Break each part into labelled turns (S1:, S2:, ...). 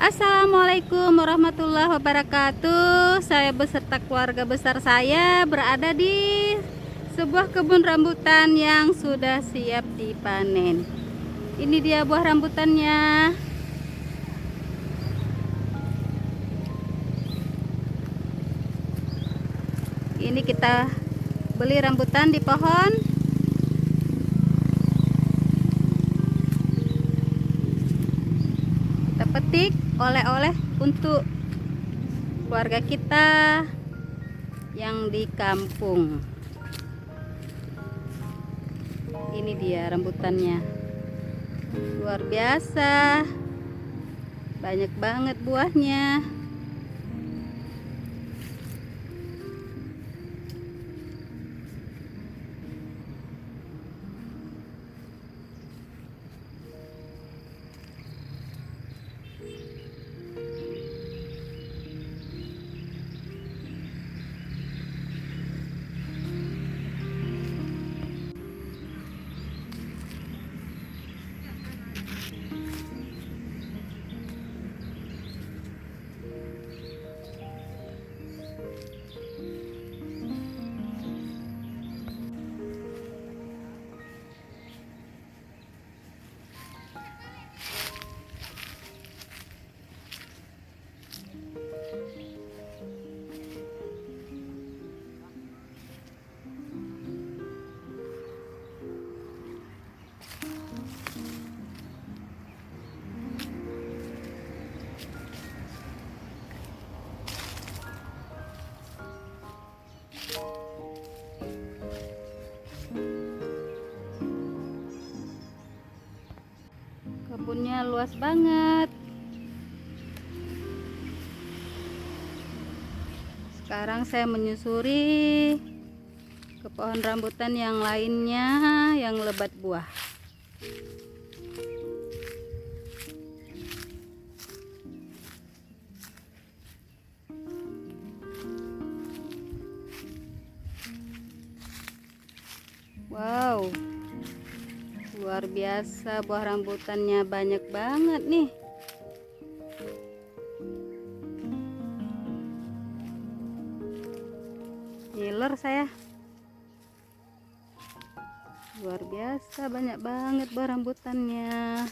S1: Assalamualaikum warahmatullahi wabarakatuh. Saya beserta keluarga besar saya berada di sebuah kebun rambutan yang sudah siap dipanen. Ini dia buah rambutannya. Ini kita beli rambutan di pohon. Kita petik oleh-oleh untuk keluarga kita yang di kampung. Ini dia rambutannya, luar biasa, banyak banget buahnya. Kebunnya luas banget. Sekarang saya menyusuri ke pohon rambutan yang lainnya yang lebat buah. Wow, luar biasa, buah rambutannya banyak banget nih. Ngiler saya. Luar biasa, banyak banget buah rambutannya.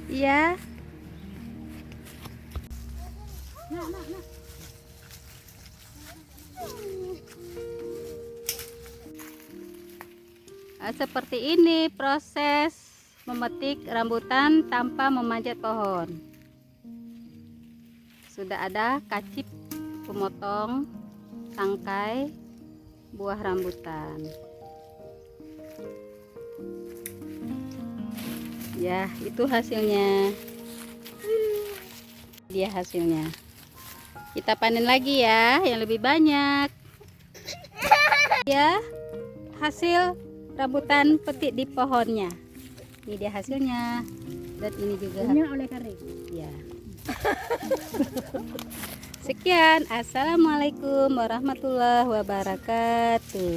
S1: Iya. Nah, seperti ini proses memetik rambutan tanpa memanjat pohon. Sudah ada kacip pemotong tangkai buah rambutan. Ya, itu hasilnya. Dia hasilnya. Kita panen lagi ya, yang lebih banyak. Ya, hasil rambutan petik di pohonnya. Ini dia hasilnya. Dan ini juga. Oleh kering. Ya. Sekian. Assalamualaikum warahmatullahi wabarakatuh.